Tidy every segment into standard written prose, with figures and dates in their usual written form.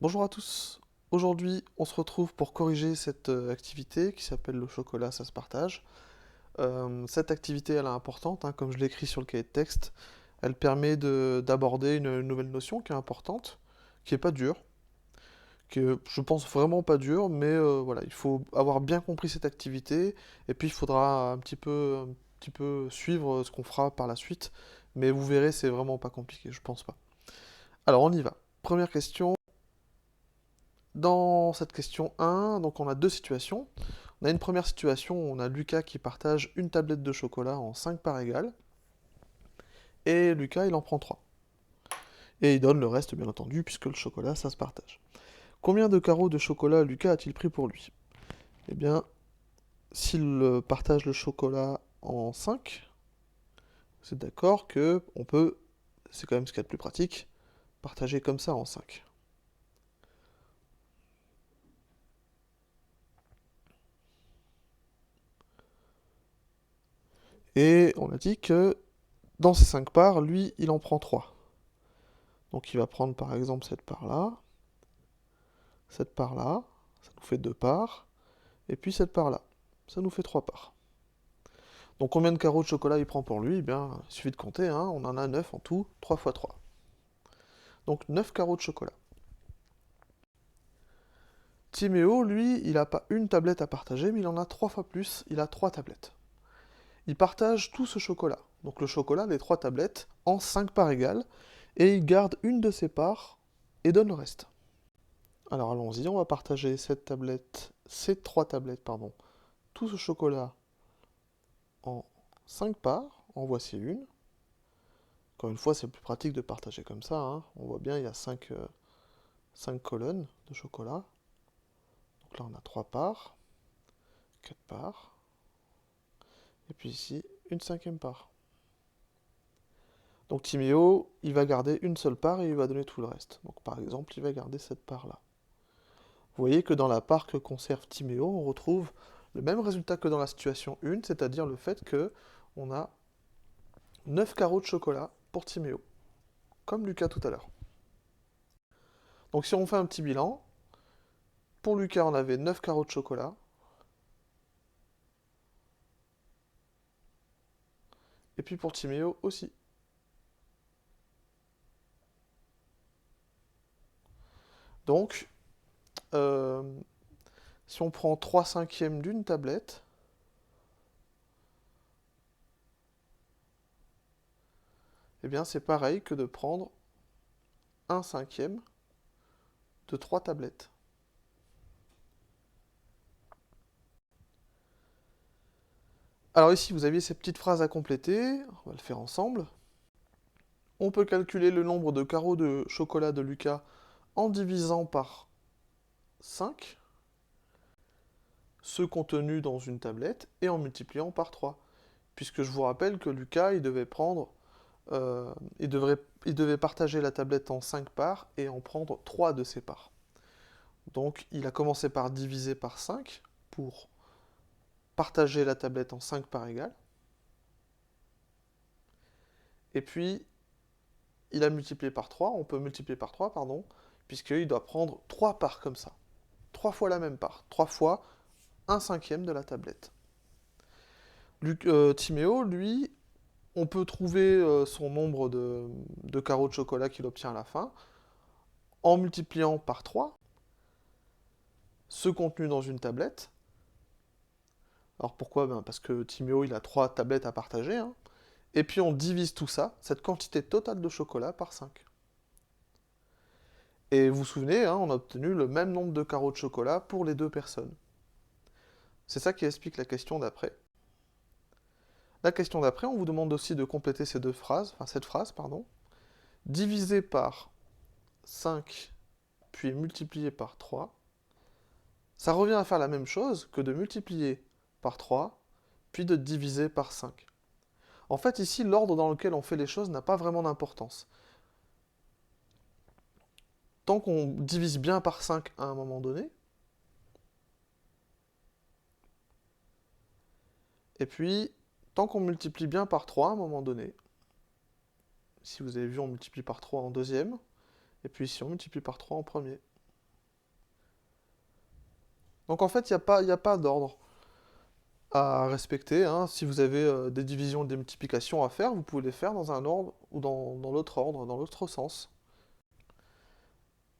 Bonjour à tous. Aujourd'hui, on se retrouve pour corriger cette activité qui s'appelle le chocolat, ça se partage. Cette activité, elle est importante, hein, comme je l'ai écrit sur le cahier de texte. Elle permet d'aborder une nouvelle notion qui est importante, qui est pas dure, qui est, je pense, vraiment pas dure, mais voilà, il faut avoir bien compris cette activité, et puis il faudra un petit peu suivre ce qu'on fera par la suite. Mais vous verrez, c'est vraiment pas compliqué, je pense pas. Alors on y va. Première question. Dans cette question 1, donc on a deux situations. On a une première situation où on a Lucas qui partage une tablette de chocolat en 5 parts égales, et Lucas il en prend 3. Et il donne le reste bien entendu, puisque le chocolat ça se partage. Combien de carreaux de chocolat Lucas a-t-il pris pour lui? Eh bien, s'il partage le chocolat en 5, c'est d'accord que on peut, c'est quand même ce qu'il y a de plus pratique, partager comme ça en 5. Et on a dit que dans ces 5 parts, lui, il en prend 3. Donc il va prendre par exemple cette part-là, ça nous fait 2 parts, et puis cette part-là, ça nous fait 3 parts. Donc combien de carreaux de chocolat il prend pour lui? Eh bien, il suffit de compter, hein, on en a 9 en tout, 3 fois 3. Donc 9 carreaux de chocolat. Timéo, lui, il n'a pas une tablette à partager, mais il en a 3 fois plus, il a 3 tablettes. Il partage tout ce chocolat, donc le chocolat, les 3 tablettes, en 5 parts égales, et il garde une de ses parts et donne le reste. Alors allons-y, on va partager ces 3 tablettes, pardon, tout ce chocolat en 5 parts. En voici une. Encore une fois, c'est plus pratique de partager comme ça, hein. On voit bien, il y a 5 colonnes de chocolat. Donc là, on a 3 parts, 4 parts. Et puis ici, une cinquième part. Donc Timéo, il va garder une seule part et il va donner tout le reste. Donc par exemple, il va garder cette part-là. Vous voyez que dans la part que conserve Timéo, on retrouve le même résultat que dans la situation 1, c'est-à-dire le fait que on a 9 carreaux de chocolat pour Timéo, comme Lucas tout à l'heure. Donc si on fait un petit bilan, pour Lucas on avait 9 carreaux de chocolat, et puis pour Timéo aussi. Donc, euh, si on prend 3 cinquièmes d'une tablette, eh bien c'est pareil que de prendre 1 cinquième de 3 tablettes. Alors ici, vous aviez ces petites phrases à compléter, on va le faire ensemble. On peut calculer le nombre de carreaux de chocolat de Lucas en divisant par 5 ceux contenus dans une tablette et en multipliant par 3. Puisque je vous rappelle que Lucas, il devait prendre, euh, il, devrait, il devait partager la tablette en 5 parts et en prendre 3 de ces parts. Donc il a commencé par diviser par 5 pour partager la tablette en 5 parts égales. Et puis il a multiplié par 3, on peut multiplier par 3, pardon, puisqu'il doit prendre 3 parts comme ça. 3 fois la même part. 3 fois un cinquième de la tablette. Timéo, lui, on peut trouver son nombre de carreaux de chocolat qu'il obtient à la fin en multipliant par 3 ce contenu dans une tablette. Alors pourquoi? Ben parce que Timéo, il a 3 tablettes à partager, hein. Et puis on divise tout ça, cette quantité totale de chocolat, par 5. Et vous vous souvenez, hein, on a obtenu le même nombre de carreaux de chocolat pour les deux personnes. C'est ça qui explique la question d'après. La question d'après, on vous demande aussi de compléter ces deux phrases, enfin cette phrase, pardon. Diviser par 5 puis multiplier par 3, ça revient à faire la même chose que de multiplier par 3 puis de diviser par 5. En fait, ici, l'ordre dans lequel on fait les choses n'a pas vraiment d'importance. Tant qu'on divise bien par 5 à un moment donné, et puis tant qu'on multiplie bien par 3 à un moment donné, si vous avez vu, on multiplie par 3 en deuxième, et puis ici on multiplie par 3 en premier. Donc en fait, il n'y a pas d'ordre à respecter, hein. Si vous avez des divisions et des multiplications à faire, vous pouvez les faire dans un ordre ou dans l'autre ordre, dans l'autre sens.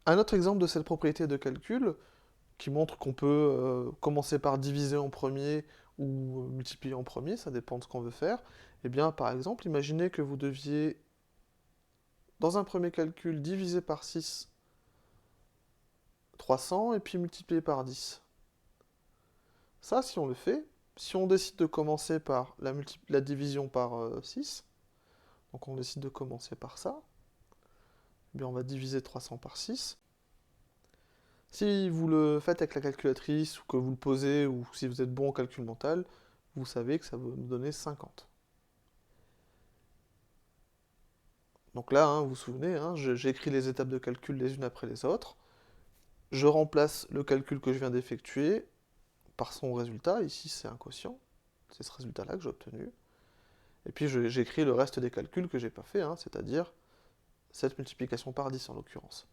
Un autre exemple de cette propriété de calcul, qui montre qu'on peut commencer par diviser en premier ou multiplier en premier, ça dépend de ce qu'on veut faire. Eh bien, par exemple, imaginez que vous deviez, dans un premier calcul, diviser par 6 300 et puis multiplier par 10. Ça, si on le fait, si on décide de commencer par la division par 6, donc on décide de commencer par ça, eh bien on va diviser 300 par 6. Si vous le faites avec la calculatrice, ou que vous le posez, ou si vous êtes bon au calcul mental, vous savez que ça va nous donner 50. Donc là, hein, vous vous souvenez, hein, j'écris les étapes de calcul les unes après les autres. Je remplace le calcul que je viens d'effectuer par son résultat. Ici, c'est un quotient. C'est ce résultat-là que j'ai obtenu. Et puis, j'écris le reste des calculs que j'ai pas fait, hein, c'est-à-dire cette multiplication par 10 en l'occurrence.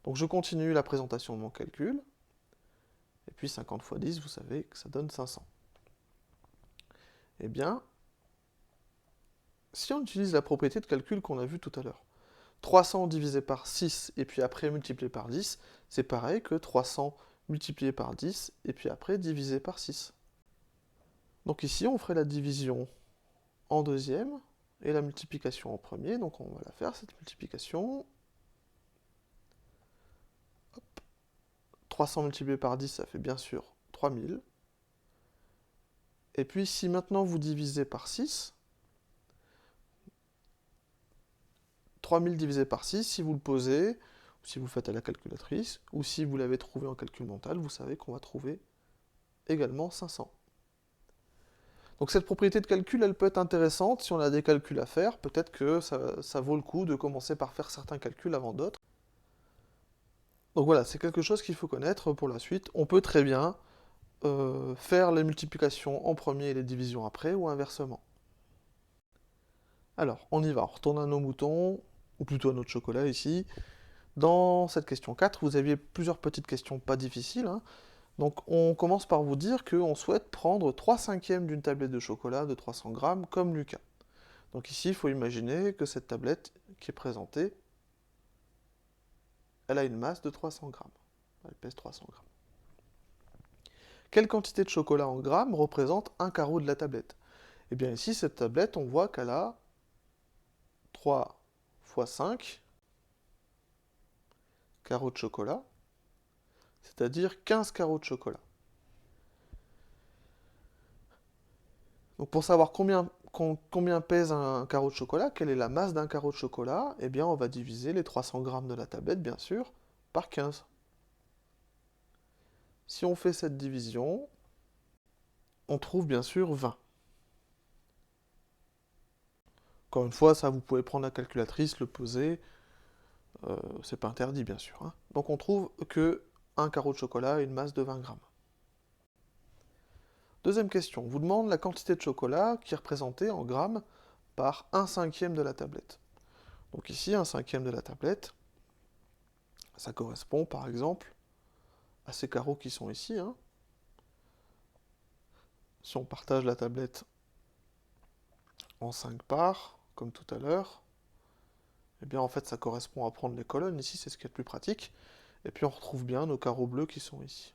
Donc, je continue la présentation de mon calcul. Et puis, 50 fois 10, vous savez que ça donne 500. Eh bien, si on utilise la propriété de calcul qu'on a vue tout à l'heure, 300 divisé par 6 et puis après multiplié par 10, c'est pareil que 300 multiplié par 10 et puis après divisé par 6. Donc ici, on ferait la division en deuxième et la multiplication en premier. Donc on va la faire, cette multiplication. Hop. 300 multiplié par 10, ça fait bien sûr 3000. Et puis si maintenant vous divisez par 6, 3000 divisé par 6, si vous le posez, ou si vous le faites à la calculatrice, ou si vous l'avez trouvé en calcul mental, vous savez qu'on va trouver également 500. Donc cette propriété de calcul, elle peut être intéressante si on a des calculs à faire. Peut-être que ça vaut le coup de commencer par faire certains calculs avant d'autres. Donc voilà, c'est quelque chose qu'il faut connaître pour la suite. On peut très bien faire les multiplications en premier et les divisions après, ou inversement. Alors, on y va, on retourne à nos moutons, ou plutôt à notre chocolat ici. Dans cette question 4, vous aviez plusieurs petites questions pas difficiles, hein. Donc on commence par vous dire qu'on souhaite prendre 3/5 d'une tablette de chocolat de 300 grammes comme Lucas. Donc ici, il faut imaginer que cette tablette qui est présentée, elle a une masse de 300 grammes. Elle pèse 300 grammes. Quelle quantité de chocolat en grammes représente un carreau de la tablette? Eh bien ici, cette tablette, on voit qu'elle a 3 fois 5 carreaux de chocolat, c'est-à-dire 15 carreaux de chocolat. Donc pour savoir combien pèse un carreau de chocolat, quelle est la masse d'un carreau de chocolat, eh bien on va diviser les 300 grammes de la tablette, bien sûr, par 15. Si on fait cette division, on trouve bien sûr 20. Encore une fois, ça vous pouvez prendre la calculatrice, le poser, c'est pas interdit bien sûr, hein. Donc on trouve que un carreau de chocolat a une masse de 20 grammes. Deuxième question, on vous demande la quantité de chocolat qui est représentée en grammes par 1/5 de la tablette. Donc ici, 1/5 de la tablette, ça correspond par exemple à ces carreaux qui sont ici, hein. Si on partage la tablette en 5 parts, comme tout à l'heure, eh bien en fait ça correspond à prendre les colonnes, ici c'est ce qui est le plus pratique, et puis on retrouve bien nos carreaux bleus qui sont ici.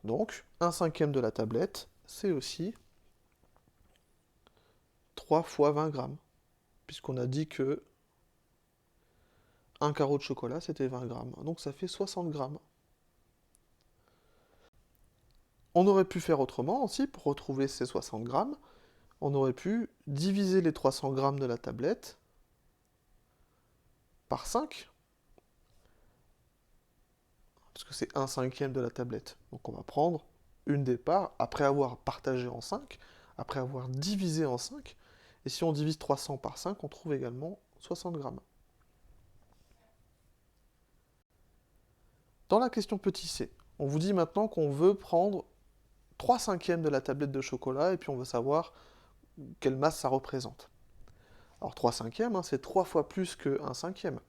Donc, 1/5 de la tablette, c'est aussi 3 fois 20 grammes, puisqu'on a dit que un carreau de chocolat c'était 20 grammes, donc ça fait 60 grammes. On aurait pu faire autrement aussi, pour retrouver ces 60 grammes, on aurait pu diviser les 300 grammes de la tablette par 5, parce que c'est 1/5 de la tablette. Donc on va prendre une des parts, après avoir partagé en 5, après avoir divisé en 5, et si on divise 300 par 5, on trouve également 60 grammes. Dans la question petit c, on vous dit maintenant qu'on veut prendre 3/5 de la tablette de chocolat, et puis on veut savoir quelle masse ça représente. Alors 3/5, hein, c'est 3 fois plus que 1/5.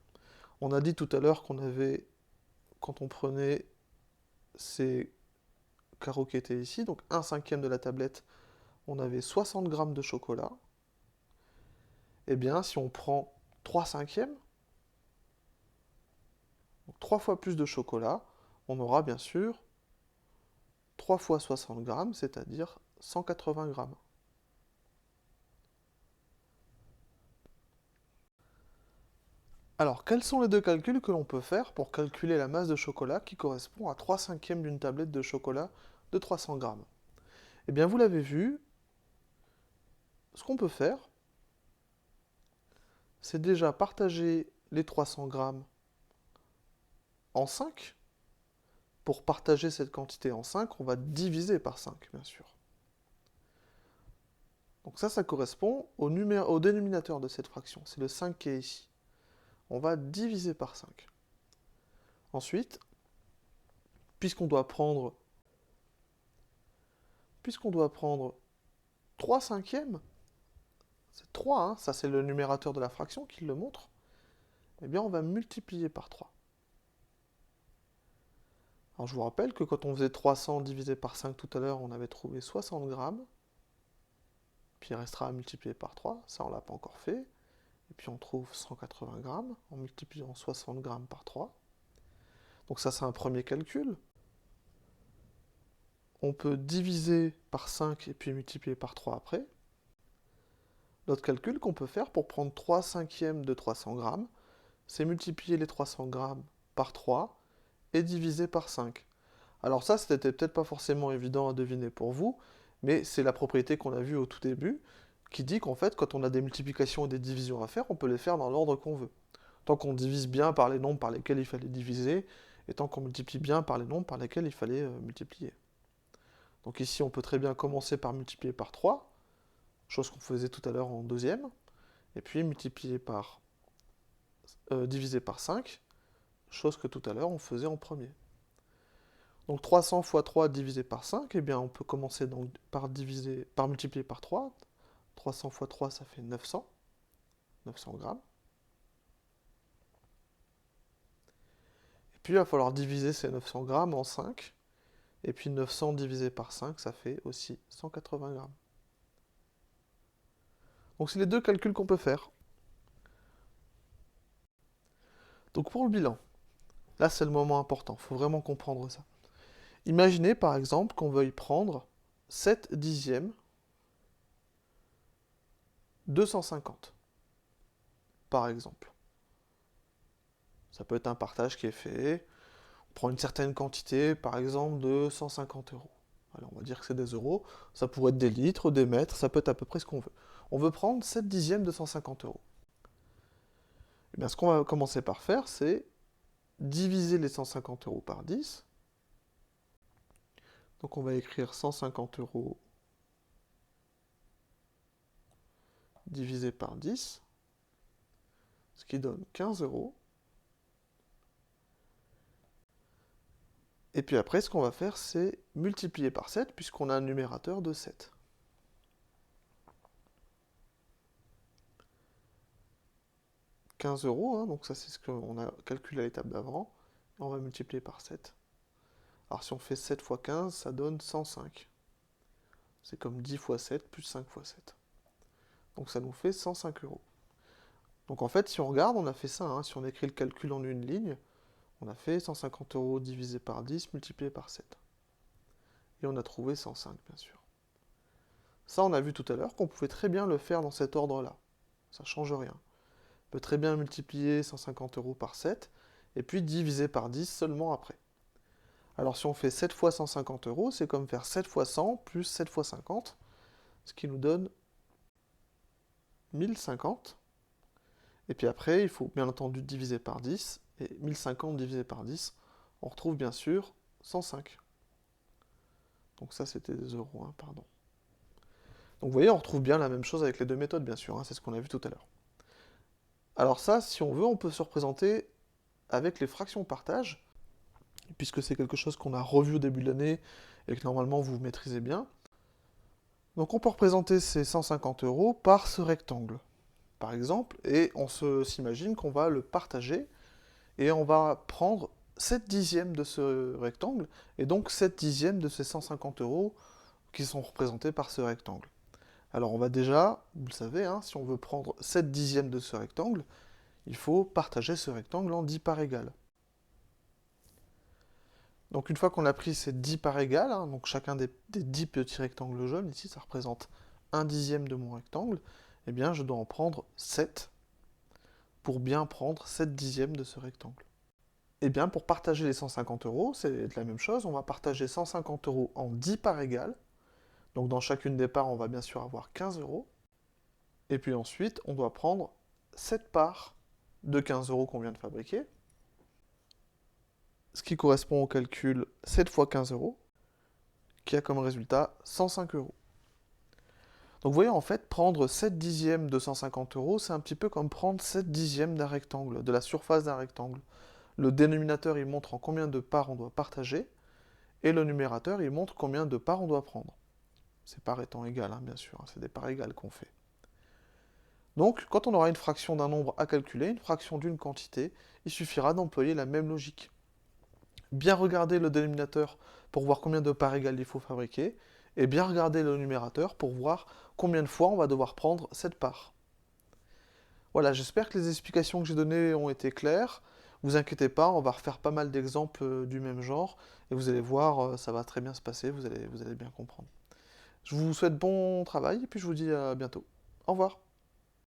On a dit tout à l'heure qu'on avait, quand on prenait ces carreaux qui étaient ici, donc 1/5 de la tablette, on avait 60 grammes de chocolat. Eh bien, si on prend 3/5, donc 3 fois plus de chocolat, on aura bien sûr 3 fois 60 grammes, c'est-à-dire 180 grammes. Alors, quels sont les deux calculs que l'on peut faire pour calculer la masse de chocolat qui correspond à 3/5 d'une tablette de chocolat de 300 grammes? Eh bien, vous l'avez vu, ce qu'on peut faire, c'est déjà partager les 300 grammes en 5. Pour partager cette quantité en 5, on va diviser par 5, bien sûr. Donc ça correspond au dénominateur de cette fraction. C'est le 5 qui est ici. On va diviser par 5. Ensuite, puisqu'on doit prendre 3/5, c'est 3, hein, ça c'est le numérateur de la fraction qui le montre, eh bien on va multiplier par 3. Alors je vous rappelle que quand on faisait 300 divisé par 5 tout à l'heure, on avait trouvé 60 grammes, puis il restera à multiplier par 3, ça on ne l'a pas encore fait, et puis on trouve 180 grammes en multipliant 60 grammes par 3. Donc ça c'est un premier calcul. On peut diviser par 5 et puis multiplier par 3 après. L'autre calcul qu'on peut faire pour prendre 3/5 de 300 grammes, c'est multiplier les 300 grammes par 3 et diviser par 5. Alors ça, c'était peut-être pas forcément évident à deviner pour vous, mais c'est la propriété qu'on a vue au tout début, qui dit qu'en fait, quand on a des multiplications et des divisions à faire, on peut les faire dans l'ordre qu'on veut. Tant qu'on divise bien par les nombres par lesquels il fallait diviser, et tant qu'on multiplie bien par les nombres par lesquels il fallait multiplier. Donc ici, on peut très bien commencer par multiplier par 3, chose qu'on faisait tout à l'heure en deuxième, et puis diviser par 5, chose que tout à l'heure on faisait en premier. Donc 300 fois 3 divisé par 5, eh bien on peut commencer donc par multiplier par 3. 300 fois 3, ça fait 900 grammes. Et puis il va falloir diviser ces 900 grammes en 5. Et puis 900 divisé par 5, ça fait aussi 180 grammes. Donc c'est les deux calculs qu'on peut faire. Donc pour le bilan, là c'est le moment important, il faut vraiment comprendre ça. Imaginez par exemple qu'on veuille prendre 7 dixièmes de 150, par exemple. Ça peut être un partage qui est fait, on prend une certaine quantité, par exemple de 150 euros. Alors on va dire que c'est des euros, ça pourrait être des litres, des mètres, ça peut être à peu près ce qu'on veut. On veut prendre 7 dixièmes de 150 euros. Et bien ce qu'on va commencer par faire, c'est diviser les 150 euros par 10. Donc on va écrire 150 euros divisé par 10, ce qui donne 15 euros. Et puis après, ce qu'on va faire, c'est multiplier par 7, puisqu'on a un numérateur de 7. « 15 euros, hein, donc ça c'est ce qu'on a calculé à l'étape d'avant. On va multiplier par 7. Alors si on fait 7 fois 15, ça donne 105. C'est comme 10 fois 7 plus 5 fois 7. Donc ça nous fait 105 euros. Donc en fait, si on regarde, on a fait ça. Hein, si on écrit le calcul en une ligne, on a fait 150 euros divisé par 10 multiplié par 7. Et on a trouvé 105, bien sûr. Ça, on a vu tout à l'heure qu'on pouvait très bien le faire dans cet ordre-là. Ça ne change rien. On peut très bien multiplier 150 euros par 7, et puis diviser par 10 seulement après. Alors si on fait 7 fois 150 euros, c'est comme faire 7 fois 100 plus 7 fois 50, ce qui nous donne 1050. Et puis après, il faut bien entendu diviser par 10, et 1050 divisé par 10, on retrouve bien sûr 105. Donc ça, c'était des euros, hein, pardon. Donc vous voyez, on retrouve bien la même chose avec les deux méthodes, bien sûr, hein, c'est ce qu'on a vu tout à l'heure. Alors ça, si on veut, on peut se représenter avec les fractions partage, puisque c'est quelque chose qu'on a revu au début de l'année et que normalement vous maîtrisez bien. Donc on peut représenter ces 150 euros par ce rectangle, par exemple, et on s'imagine qu'on va le partager, et on va prendre 7 dixièmes de ce rectangle, et donc 7 dixièmes de ces 150 euros qui sont représentés par ce rectangle. Alors on va déjà, vous le savez, hein, si on veut prendre 7 dixièmes de ce rectangle, il faut partager ce rectangle en 10 parts égales. Donc une fois qu'on a pris ces 10 parts égales, hein, donc chacun des 10 petits rectangles jaunes, ici ça représente 1 dixième de mon rectangle, eh bien je dois en prendre 7 pour bien prendre 7 dixièmes de ce rectangle. Eh bien pour partager les 150 euros, c'est la même chose, on va partager 150 euros en 10 parts égales, donc dans chacune des parts on va bien sûr avoir 15 euros, et puis ensuite on doit prendre 7 parts de 15 euros qu'on vient de fabriquer, ce qui correspond au calcul 7 fois 15 euros, qui a comme résultat 105 euros. Donc vous voyez, en fait, prendre 7 dixièmes de 150 euros, c'est un petit peu comme prendre 7 dixièmes d'un rectangle, de la surface d'un rectangle. Le dénominateur, il montre en combien de parts on doit partager, et le numérateur, il montre combien de parts on doit prendre. Ces parts étant égales, hein, bien sûr, hein, c'est des parts égales qu'on fait. Donc, quand on aura une fraction d'un nombre à calculer, une fraction d'une quantité, il suffira d'employer la même logique. Bien regarder le dénominateur pour voir combien de parts égales il faut fabriquer, et bien regarder le numérateur pour voir combien de fois on va devoir prendre cette part. Voilà, j'espère que les explications que j'ai données ont été claires. Vous inquiétez pas, on va refaire pas mal d'exemples du même genre, et vous allez voir, ça va très bien se passer, vous allez bien comprendre. Je vous souhaite bon travail, et puis je vous dis à bientôt. Au revoir.